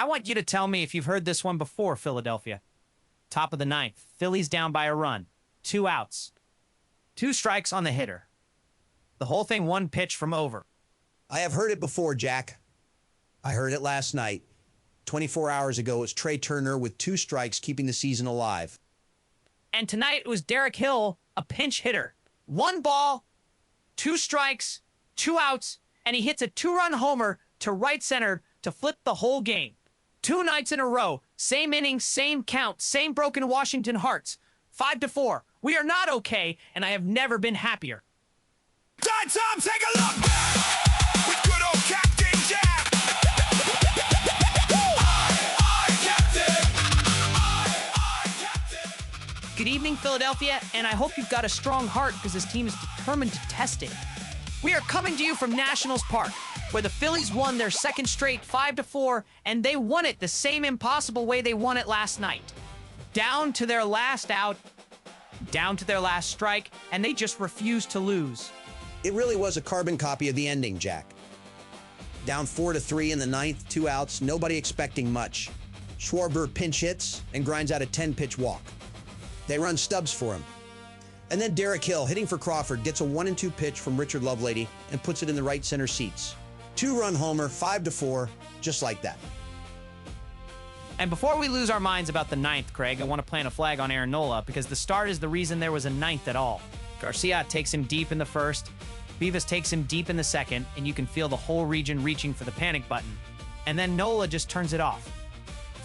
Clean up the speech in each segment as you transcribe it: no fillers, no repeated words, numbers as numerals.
I want you to tell me if you've heard this one before, Philadelphia. Top of the ninth. Phillies down by a run. 2 outs. 2 strikes on the hitter. The whole thing 1 pitch from over. I have heard it before, Jack. I heard it last night. 24 hours ago, it was Trey Turner with 2 strikes keeping the season alive. And tonight it was Derek Hill, a pinch hitter. 1 ball, 2 strikes, 2 outs, and he hits a 2-run homer to right center to flip the whole game. 2 nights in a row, same inning, same count, same broken Washington Hearts. 5-4. We are not okay, and I have never been happier. Time, take a look! With good old Captain Jack! Captain! Good evening, Philadelphia, and I hope you've got a strong heart because this team is determined to test it. We are coming to you from Nationals Park, where the Phillies won their second straight 5-4, and they won it the same impossible way they won it last night. Down to their last out, down to their last strike, and they just refused to lose. It really was a carbon copy of the ending, Jack. Down 4-3 in the ninth, 2 outs, nobody expecting much. Schwarber pinch hits and grinds out a 10-pitch walk. They run Stubbs for him. And then Derek Hill, hitting for Crawford, gets a 1-2 pitch from Richard Lovelady and puts it in the right center seats. 2-run homer, 5-4, just like that. And before we lose our minds about the ninth, Craig, I want to plant a flag on Aaron Nola because the start is the reason there was a ninth at all. García takes him deep in the first, Vivas takes him deep in the second, and you can feel the whole region reaching for the panic button. And then Nola just turns it off.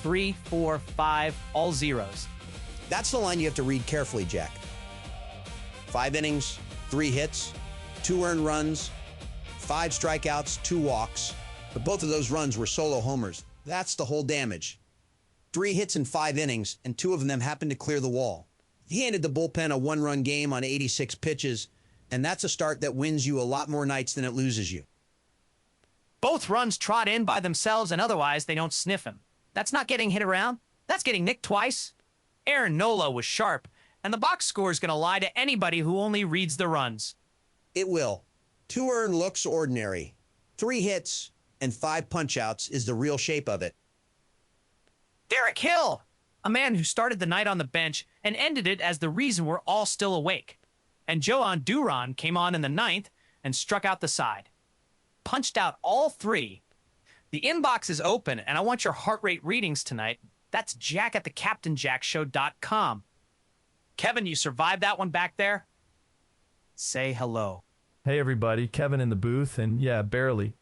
3, 4, 5, all zeros. That's the line you have to read carefully, Jack. 5 innings, 3 hits, 2 earned runs, 5 strikeouts, 2 walks. But both of those runs were solo homers. That's the whole damage. 3 hits in 5 innings, and 2 of them happened to clear the wall. He handed the bullpen a 1-run game on 86 pitches, and that's a start that wins you a lot more nights than it loses you. Both runs trot in by themselves, and otherwise they don't sniff him. That's not getting hit around. That's getting nicked twice. Aaron Nola was sharp, and the box score is going to lie to anybody who only reads the runs. It will. 2 earned looks ordinary. 3 hits and 5 punch-outs is the real shape of it. Derek Hill, a man who started the night on the bench and ended it as the reason we're all still awake. And Jhoan Duran came on in the ninth and struck out the side. Punched out all 3. The inbox is open, and I want your heart rate readings tonight. That's Jack at thecaptainjackshow.com. Kevin, you survived that one back there? Say hello. Hey everybody, Kevin in the booth, and yeah, barely.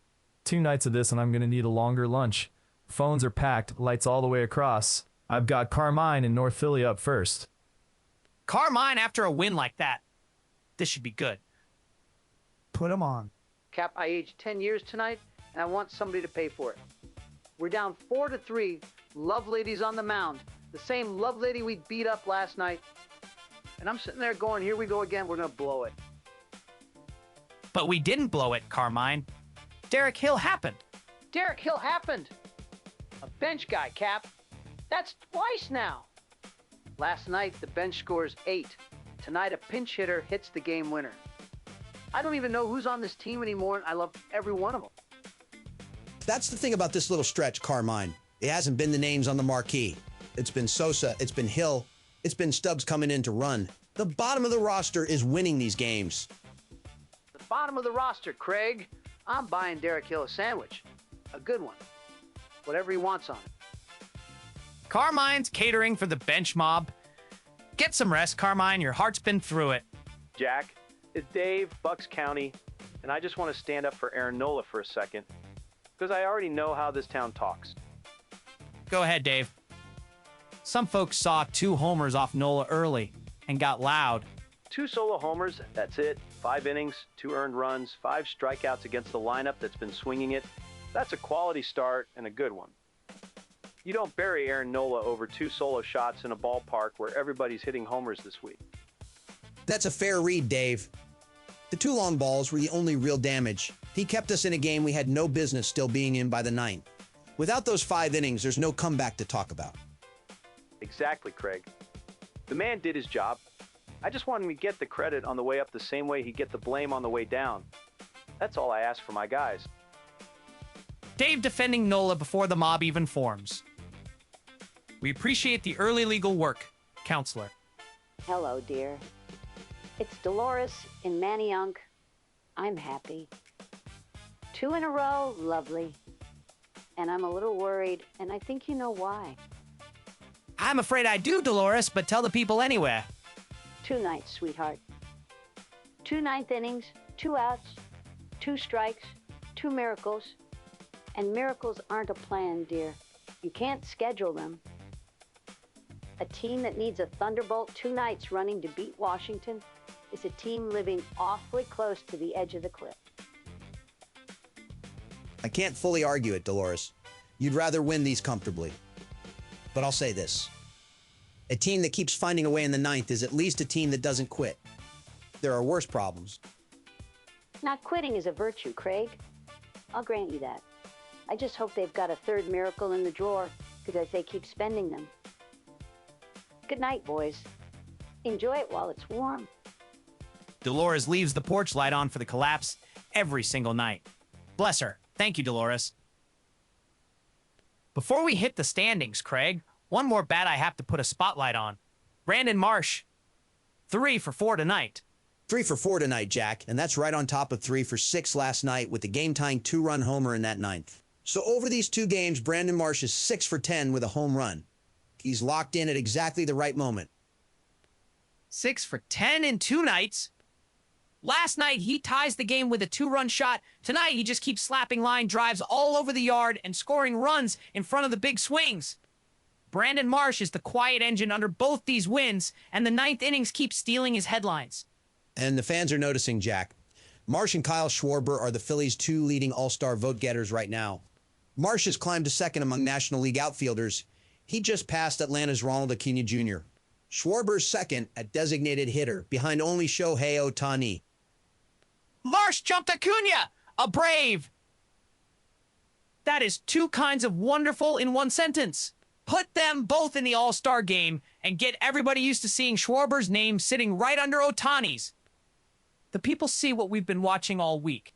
2 nights of this and I'm going to need a longer lunch. Phones are packed, lights all the way across. I've got Carmine in North Philly up first. Carmine after a win like that. This should be good. Put him on. Cap, I aged 10 years tonight, and I want somebody to pay for it. We're down 4-3. Lovelady's on the mound. The same Lovelady we beat up last night. And I'm sitting there going, here we go again. We're going to blow it. But we didn't blow it, Carmine. Derek Hill happened. Derek Hill happened. A bench guy, Cap. That's twice now. Last night, the bench scores 8. Tonight, a pinch hitter hits the game winner. I don't even know who's on this team anymore, and I love every one of them. That's the thing about this little stretch, Carmine. It hasn't been the names on the marquee. It's been Sosa, it's been Hill, it's been Stubbs coming in to run. The bottom of the roster is winning these games. The bottom of the roster, Craig. I'm buying Derek Hill a sandwich. A good one. Whatever he wants on it. Carmine's catering for the bench mob. Get some rest, Carmine. Your heart's been through it. Jack, it's Dave, Bucks County, and I just want to stand up for Aaron Nola for a second, because I already know how this town talks. Go ahead, Dave. Some folks saw 2 homers off Nola early and got loud. 2 solo homers, that's it. 5 innings, 2 earned runs, 5 strikeouts against the lineup that's been swinging it. That's a quality start and a good one. You don't bury Aaron Nola over 2 solo shots in a ballpark where everybody's hitting homers this week. That's a fair read, Dave. The 2 long balls were the only real damage. He kept us in a game we had no business still being in by the 9th. Without those 5 innings, there's no comeback to talk about. Exactly, Craig. The man did his job. I just want him to get the credit on the way up the same way he'd get the blame on the way down. That's all I ask for my guys. Dave defending Nola before the mob even forms. We appreciate the early legal work, Counselor. Hello, dear. It's Dolores in Manayunk. I'm happy. 2 in a row, lovely. And I'm a little worried, and I think you know why. I'm afraid I do, Dolores, but tell the people anyway. 2 nights, sweetheart. 2 ninth innings, 2 outs, 2 strikes, 2 miracles. And miracles aren't a plan, dear. You can't schedule them. A team that needs a thunderbolt 2 nights running to beat Washington is a team living awfully close to the edge of the cliff. I can't fully argue it, Dolores. You'd rather win these comfortably. But I'll say this. A team that keeps finding a way in the 9th is at least a team that doesn't quit. There are worse problems. Not quitting is a virtue, Craig. I'll grant you that. I just hope they've got a 3rd miracle in the drawer, because they keep spending them. Good night, boys. Enjoy it while it's warm. Dolores leaves the porch light on for the collapse every single night. Bless her. Thank you, Dolores. Before we hit the standings, Craig, one more bat I have to put a spotlight on. Brandon Marsh, 3 for 4 tonight. 3 for 4 tonight, Jack, and that's right on top of 3 for 6 last night with the game-tying 2-run homer in that 9th. So over these 2 games, Brandon Marsh is 6 for 10 with a home run. He's locked in at exactly the right moment. 6 for 10 in 2 nights? Last night, he ties the game with a 2-run shot. Tonight, he just keeps slapping line drives all over the yard and scoring runs in front of the big swings. Brandon Marsh is the quiet engine under both these wins, and the 9th innings keep stealing his headlines. And the fans are noticing, Jack. Marsh and Kyle Schwarber are the Phillies' 2 leading all-star vote getters right now. Marsh has climbed to 2nd among National League outfielders. He just passed Atlanta's Ronald Acuna Jr. Schwarber's 2nd at designated hitter, behind only Shohei Ohtani. Marsh jumped Acuna, a Brave. That is 2 kinds of wonderful in one sentence. Put them both in the All-Star game and get everybody used to seeing Schwarber's name sitting right under Ohtani's. The people see what we've been watching all week.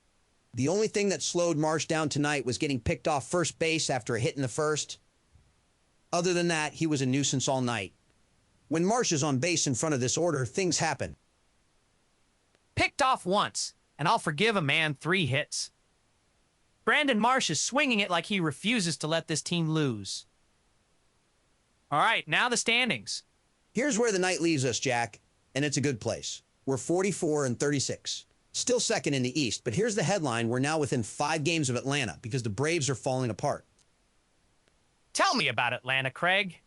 The only thing that slowed Marsh down tonight was getting picked off first base after a hit in the 1st. Other than that, he was a nuisance all night. When Marsh is on base in front of this order, things happen. Picked off once, and I'll forgive a man 3 hits. Brandon Marsh is swinging it like he refuses to let this team lose. All right, now the standings. Here's where the night leaves us, Jack, and it's a good place. We're 44 and 36. Still 2nd in the East, but here's the headline. We're now within 5 games of Atlanta because the Braves are falling apart. Tell me about Atlanta, Craig.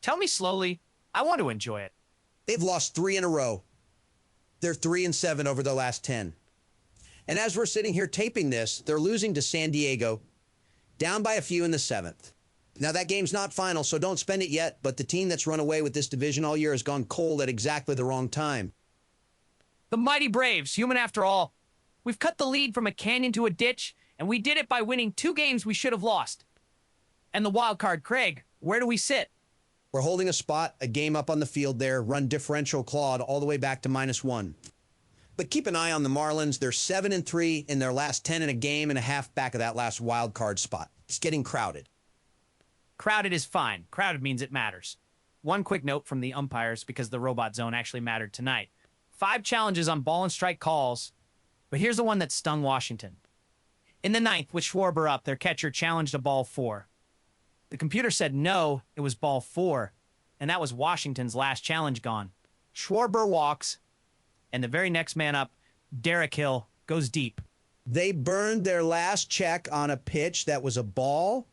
Tell me slowly. I want to enjoy it. They've lost 3 in a row. They're 3 and 7 over their last 10. And as we're sitting here taping this, they're losing to San Diego, down by a few in the 7th. Now, that game's not final, so don't spend it yet, but the team that's run away with this division all year has gone cold at exactly the wrong time. The mighty Braves, human after all. We've cut the lead from a canyon to a ditch, and we did it by winning 2 games we should have lost. And the wild card, Craig, where do we sit? We're holding a spot, a game up on the field there, run differential clawed all the way back to -1. But keep an eye on the Marlins. They're 7 and 3 in their last 10 in a game and a half back of that last wild card spot. It's getting crowded. Crowded is fine. Crowded means it matters. One quick note from the umpires, because the robot zone actually mattered tonight. 5 challenges on ball and strike calls, but here's the one that stung Washington. In the 9th, with Schwarber up, their catcher challenged a ball 4. The computer said no, it was ball 4, and that was Washington's last challenge gone. Schwarber walks, and the very next man up, Derek Hill, goes deep. They burned their last check on a pitch that was a ball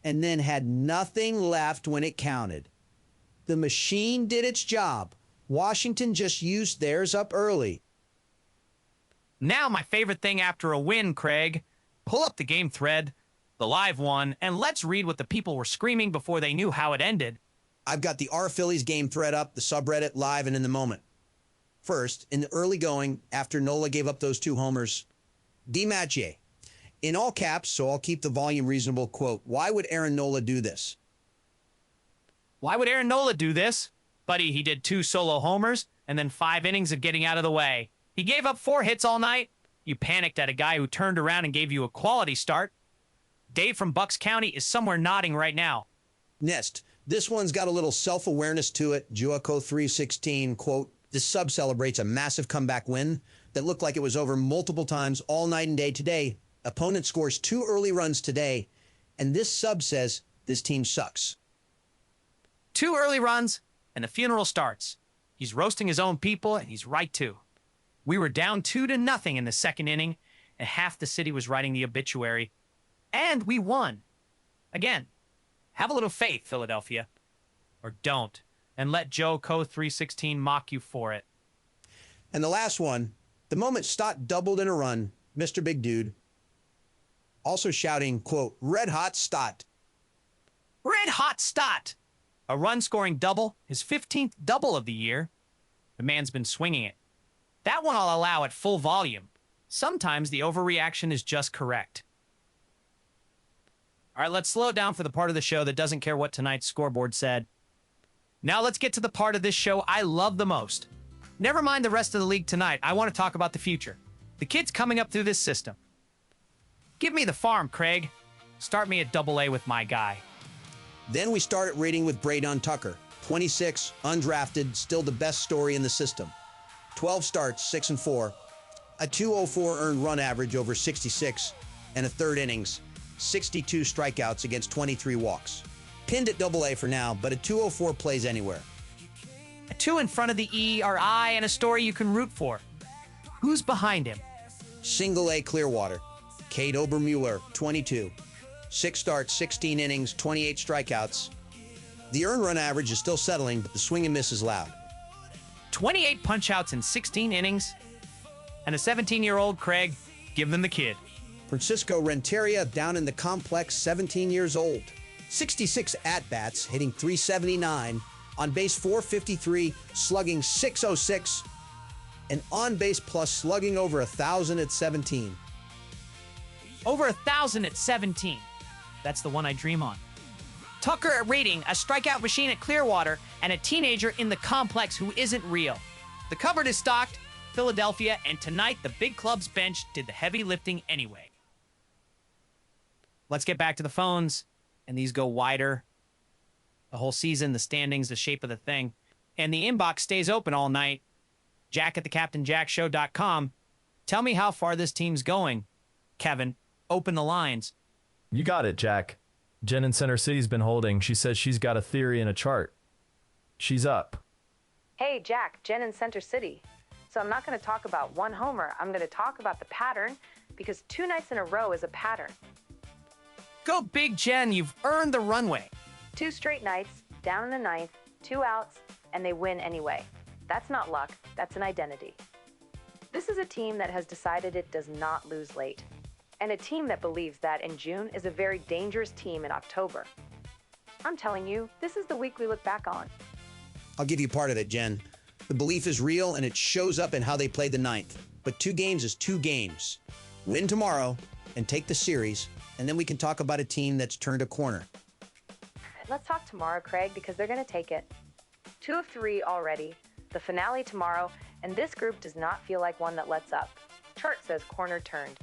and then had nothing left when it counted. The machine did its job. Washington just used theirs up early. Now my favorite thing after a win, Craig. Pull up the game thread, the live one, and let's read what the people were screaming before they knew how it ended. I've got the R Phillies game thread up, the subreddit, live and in the moment. First, in the early going, after Nola gave up those 2 homers, DiMaggio, in all caps, so I'll keep the volume reasonable, quote, "Why would Aaron Nola do this?" Why would Aaron Nola do this? Buddy, he did 2 solo homers and then 5 innings of getting out of the way. He gave up 4 hits all night. You panicked at a guy who turned around and gave you a quality start. Dave from Bucks County is somewhere nodding right now. Nest. This one's got a little self-awareness to it. Juaco 316, quote, "This sub celebrates a massive comeback win that looked like it was over multiple times all night and day today. Opponent scores 2 early runs today, and this sub says this team sucks." 2 early runs, and the funeral starts. He's roasting his own people, and he's right too. We were down 2-0 in the second inning, and half the city was writing the obituary. And we won. Again, have a little faith, Philadelphia. Or don't, and let Joe Co 316 mock you for it. And the last one, the moment Stott doubled in a run, Mr. Big Dude, also shouting, quote, "Red hot Stott." Red hot Stott! A run-scoring double, his 15th double of the year. The man's been swinging it. That one I'll allow at full volume. Sometimes the overreaction is just correct. All right, let's slow it down for the part of the show that doesn't care what tonight's scoreboard said. Now let's get to the part of this show I love the most. Never mind the rest of the league tonight. I want to talk about the future. The kids coming up through this system. Give me the farm, Craig. Start me at AA with my guy. Then we start at rating with Braydon Tucker, 26, undrafted, still the best story in the system. 12 starts, 6-4, a 204 earned run average over 66, and a third innings, 62 strikeouts against 23 walks. Pinned at AA for now, but a 204 plays anywhere. A 2 in front of the ERI and a story you can root for. Who's behind him? Single A Clearwater, Cade Obermueller, 22. 6 starts, 16 innings, 28 strikeouts. The earned run average is still settling, but the swing and miss is loud. 28 punch-outs in 16 innings. And a 17-year-old Craig, give them the kid. Francisco Renteria down in the complex, 17 years old. 66 at-bats, hitting .379, on base .453, slugging .606, and on base plus slugging over 1,000 at 17. Over 1,000 at 17. That's the one I dream on. Tucker at rating, a strikeout machine at Clearwater, and a teenager in the complex who isn't real. The cupboard is stocked, Philadelphia, and tonight the big club's bench did the heavy lifting anyway. Let's get back to the phones, and these go wider. The whole season, the standings, the shape of the thing. And the inbox stays open all night. Jack at thecaptainjackshow.com. Tell me how far this team's going. Kevin, open the lines. You got it, Jack. Jen in Center City's been holding. She says she's got a theory and a chart. She's up. Hey, Jack, Jen in Center City. So I'm not going to talk about one homer. I'm going to talk about the pattern because 2 nights in a row is a pattern. Go big, Jen. You've earned the runway. 2 straight nights, down in the 9th, 2 outs, and they win anyway. That's not luck. That's an identity. This is a team that has decided it does not lose late. And a team that believes that in June is a very dangerous team in October. I'm telling you, this is the week we look back on. I'll give you part of it, Jen. The belief is real, and it shows up in how they played the 9th. But 2 games is 2 games. Win tomorrow and take the series, and then we can talk about a team that's turned a corner. Let's talk tomorrow, Craig, because they're going to take it. 2 of 3 already, the finale tomorrow, and this group does not feel like one that lets up. Chart says corner turned.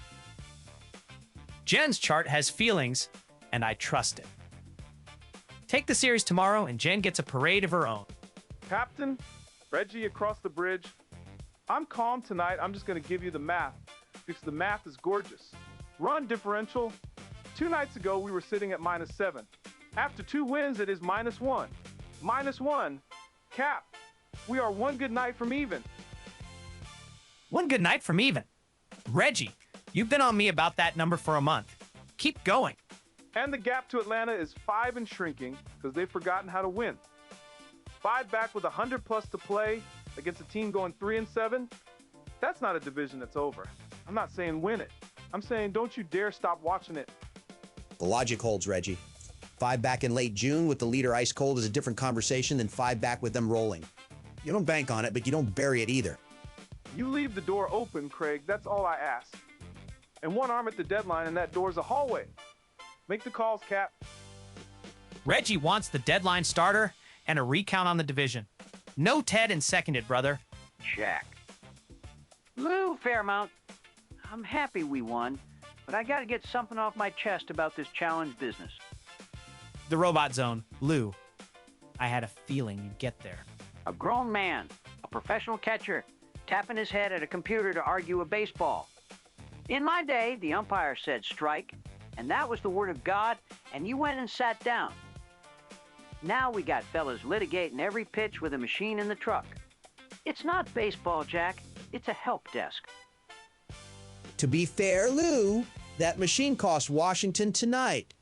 Jen's chart has feelings, and I trust it. Take the series tomorrow, and Jen gets a parade of her own. Captain, Reggie across the bridge. I'm calm tonight. I'm just going to give you the math because the math is gorgeous. Run differential. 2 nights ago, we were sitting at -7. After 2 wins, it is -1. -1. Cap, we are 1 good night from even. 1 good night from even. Reggie, you've been on me about that number for a month. Keep going. And the gap to Atlanta is 5 and shrinking because they've forgotten how to win. 5 back with 100+ to play against a team going 3-7. That's not a division that's over. I'm not saying win it. I'm saying don't you dare stop watching it. The logic holds, Reggie. 5 back in late June with the leader ice cold is a different conversation than 5 back with them rolling. You don't bank on it, but you don't bury it either. You leave the door open, Craig. That's all I ask. And 1 arm at the deadline, and that door's a hallway. Make the calls, Cap. Reggie wants the deadline starter and a recount on the division. No Ted and seconded, brother. Jack. Lou Fairmount, I'm happy we won, but I gotta get something off my chest about this challenge business. The robot zone. Lou. I had a feeling you'd get there. A grown man, a professional catcher, tapping his head at a computer to argue a baseball. In my day, the umpire said strike, and that was the word of God, and you went and sat down. Now we got fellas litigating every pitch with a machine in the truck. It's not baseball, Jack. It's a help desk. To be fair, Lou, that machine cost Washington tonight.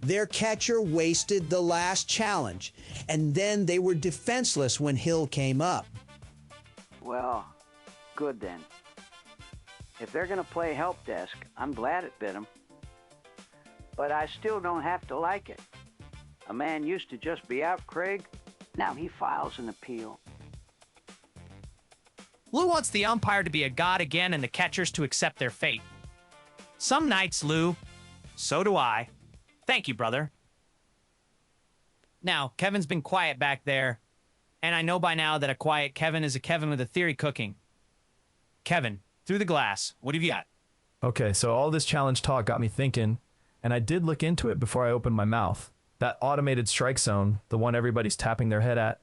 Their catcher wasted the last challenge, and then they were defenseless when Hill came up. Well, good then. If they're gonna play help desk, I'm glad it bit them. But I still don't have to like it. A man used to just be out, Craig. Now he files an appeal. Lou wants the umpire to be a god again and the catchers to accept their fate. Some nights, Lou. So do I. Thank you, brother. Now, Kevin's been quiet back there, and I know by now that a quiet Kevin is a Kevin with a theory cooking. Kevin, through the glass, what have you got? Okay, so all this challenge talk got me thinking, and I did look into it before I opened my mouth. That automated strike zone, the one everybody's tapping their head at,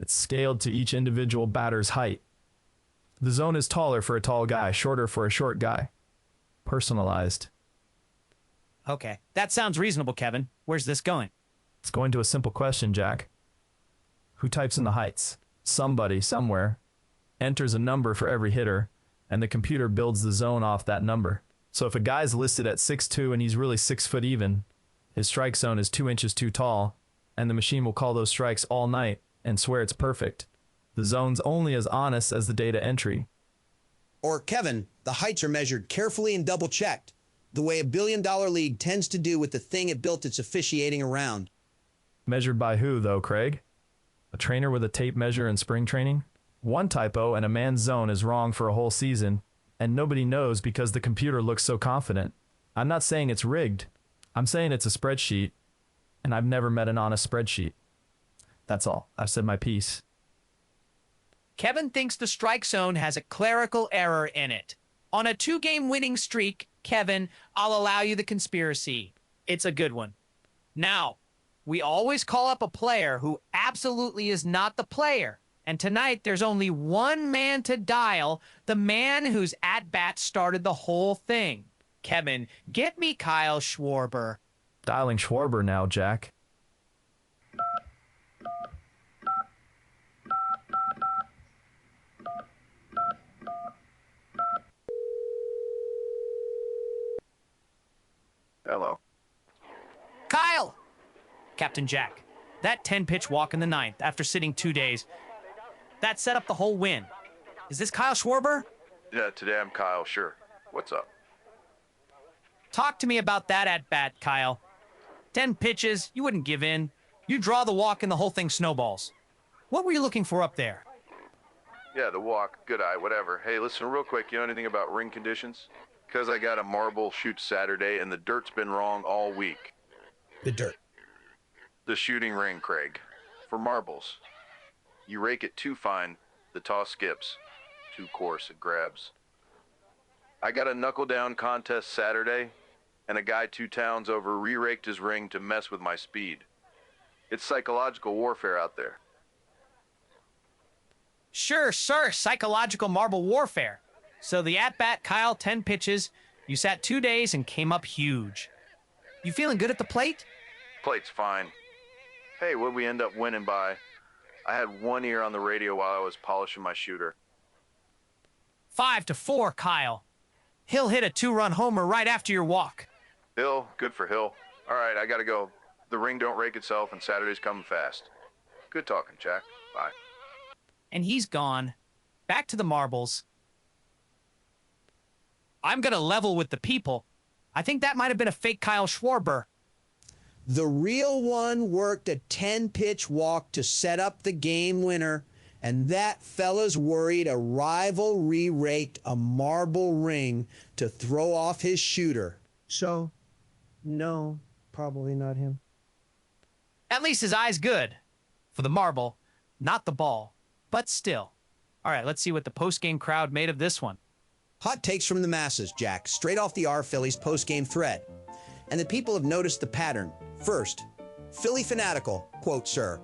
it's scaled to each individual batter's height. The zone is taller for a tall guy, shorter for a short guy. Personalized. Okay, that sounds reasonable, Kevin. Where's this going? It's going to a simple question, Jack. Who types in the heights? Somebody, somewhere, enters a number for every hitter, and the computer builds the zone off that number. So if a guy's listed at 6'2" and he's really 6 foot even, his strike zone is 2 inches too tall, and the machine will call those strikes all night and swear it's perfect. The zone's only as honest as the data entry. Or, Kevin, the heights are measured carefully and double-checked, the way a billion-dollar league tends to do with the thing it built its officiating around. Measured by who, though, Craig? A trainer with a tape measure in spring training? One typo and a man's zone is wrong for a whole season, and nobody knows because the computer looks so confident. I'm not saying it's rigged. I'm saying it's a spreadsheet, and I've never met an honest spreadsheet. That's all. I've said my piece. Kevin thinks the strike zone has a clerical error in it. On a 2-game winning streak, Kevin, I'll allow you the conspiracy. It's a good one. Now, we always call up a player who absolutely is not the player. And tonight, there's only one man to dial, the man whose at-bat started the whole thing. Kevin, get me Kyle Schwarber. Dialing Schwarber now, Jack. Hello. Kyle! Captain Jack, that 10-pitch walk in the 9th after sitting 2 days, that set up the whole win. Is this Kyle Schwarber? Yeah, today I'm Kyle, sure. What's up? Talk to me about that at-bat, Kyle. 10 pitches, you wouldn't give in. You draw the walk and the whole thing snowballs. What were you looking for up there? Yeah, the walk, good eye, whatever. Hey, listen real quick, you know anything about ring conditions? Because I got a marble shoot Saturday and the dirt's been wrong all week. The dirt. The shooting ring, Craig. For marbles. You rake it too fine, the toss skips. Too coarse, it grabs. I got a knuckle-down contest Saturday, and a guy 2 towns over re-raked his ring to mess with my speed. It's psychological warfare out there. Sure, sir, psychological marble warfare. So the at-bat, Kyle, 10 pitches, you sat 2 days and came up huge. You feeling good at the plate? Plate's fine. Hey, what'd we end up winning by? I had one ear on the radio while I was polishing my shooter. 5-4, Kyle. Hill hit a 2-run homer right after your walk. Hill, good for Hill. All right, I gotta go. The ring don't rake itself and Saturday's coming fast. Good talking, Jack. Bye. And he's gone. Back to the marbles. I'm gonna level with the people. I think that might have been a fake Kyle Schwarber. The real one worked a 10-pitch walk to set up the game winner, and that fella's worried a rival re-raked a marble ring to throw off his shooter. So, no, probably not him. At least his eye's good. For the marble, not the ball. But still. All right, let's see what the post-game crowd made of this one. Hot takes from the masses, Jack, straight off the R Phillies post-game thread. And the people have noticed the pattern. First, Philly fanatical, quote, sir.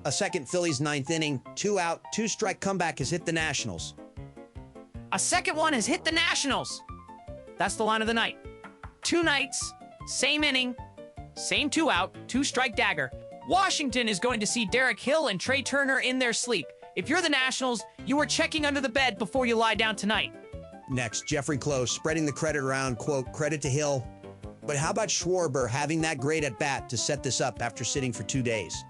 A second Phillies 9th inning, 2-out, 2-strike comeback has hit the Nationals. A second one has hit the Nationals. That's the line of the night. 2 nights, same inning, same 2-out, 2-strike dagger. Washington is going to see Derek Hill and Trey Turner in their sleep. If you're the Nationals, you are checking under the bed before you lie down tonight. Next, Jeffrey Close spreading the credit around, quote, credit to Hill. But how about Schwarber having that great at-bat to set this up after sitting for 2 days?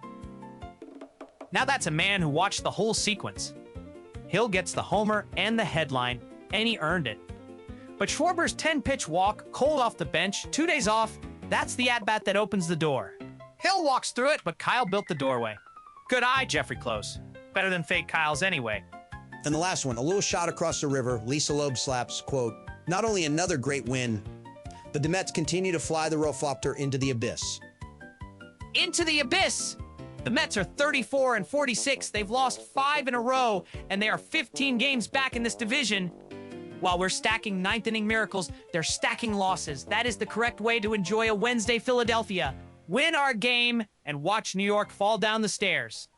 Now that's a man who watched the whole sequence. Hill gets the homer and the headline, and he earned it. But Schwarber's 10-pitch walk, cold off the bench, 2 days off, that's the at-bat that opens the door. Hill walks through it, but Kyle built the doorway. Good eye, Jeffrey Close. Better than fake Kyle's anyway. And the last one, a little shot across the river, Lisa Loeb slaps, quote, not only another great win, but the Mets continue to fly the Roflopter into the abyss. Into the abyss! The Mets are 34-46. They've lost 5 in a row, and they are 15 games back in this division. While we're stacking 9th inning miracles, they're stacking losses. That is the correct way to enjoy a Wednesday Philadelphia. Win our game and watch New York fall down the stairs.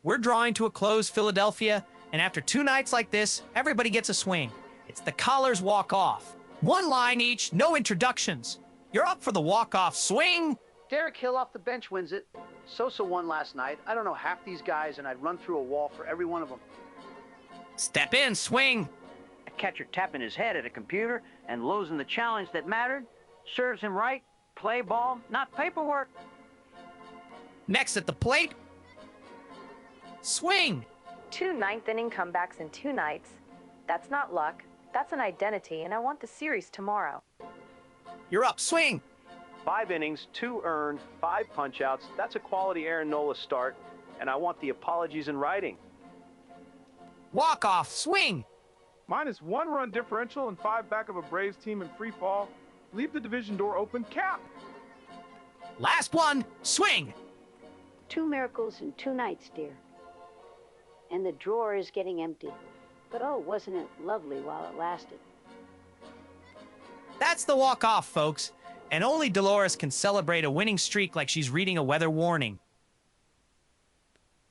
We're drawing to a close, Philadelphia, and after 2 nights like this, everybody gets a swing. It's the Collars walk-off. 1 line each, no introductions. You're up for the walk-off swing. Derek Hill off the bench wins it. Sosa won last night. I don't know half these guys, and I'd run through a wall for every one of them. Step in, swing. A catcher tapping his head at a computer and losing the challenge that mattered. Serves him right. Play ball, not paperwork. Next at the plate. Swing. 2 9th-inning comebacks in 2 nights. That's not luck. That's an identity, and I want the series tomorrow. You're up, swing. 5 innings, 2 earned, 5 punch-outs. That's a quality Aaron Nola start, and I want the apologies in writing. Walk-off, swing. Minus 1 run differential and 5 back of a Braves team in free fall. Leave the division door open, cap. Last one, swing. 2 miracles in 2 nights, dear. And the drawer is getting empty. But oh, wasn't it lovely while it lasted? That's the walk-off, folks. And only Dolores can celebrate a winning streak like she's reading a weather warning.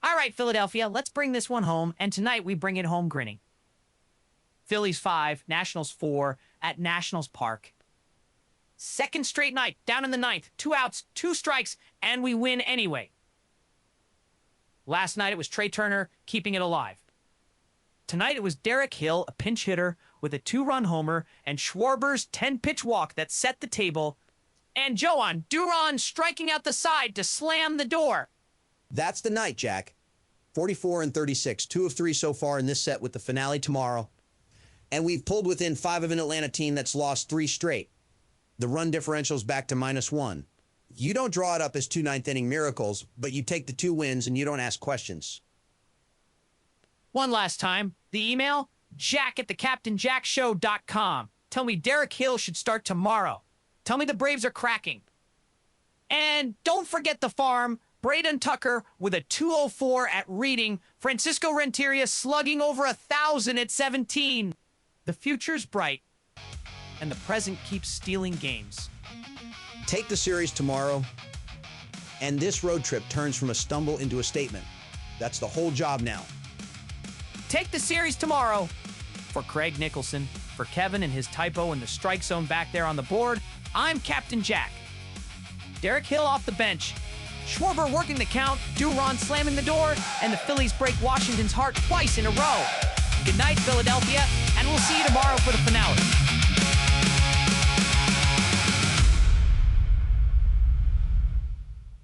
All right, Philadelphia, let's bring this one home, and tonight we bring it home grinning. Phillies 5, Nationals 4 at Nationals Park. Second straight night, down in the 9th, 2 outs, 2 strikes, and we win anyway. Last night it was Trey Turner keeping it alive. Tonight it was Derek Hill, a pinch hitter, with a 2-run homer, and Schwarber's 10-pitch walk that set the table, and Jhoan Duran striking out the side to slam the door. That's the night, Jack. 44-36, 2 of 3 so far in this set with the finale tomorrow. And we've pulled within 5 of an Atlanta team that's lost 3 straight. The run differential's back to -1. You don't draw it up as 2 9th-inning miracles, but you take the 2 wins and you don't ask questions. One last time, the email, jack@thecaptainjackshow.com. Tell me Derek Hill should start tomorrow. Tell me the Braves are cracking. And don't forget the farm, Braydon Tucker with a 204 at Reading, Francisco Renteria slugging over 1,000 at 17. The future's bright, and the present keeps stealing games. Take the series tomorrow, and this road trip turns from a stumble into a statement. That's the whole job now. Take the series tomorrow. For Craig Nicholson, for Kevin and his typo in the strike zone back there on the board, I'm Captain Jack. Derek Hill off the bench. Schwarber working the count, Duran slamming the door, and the Phillies break Washington's heart twice in a row. Good night, Philadelphia, and we'll see you tomorrow for the finale.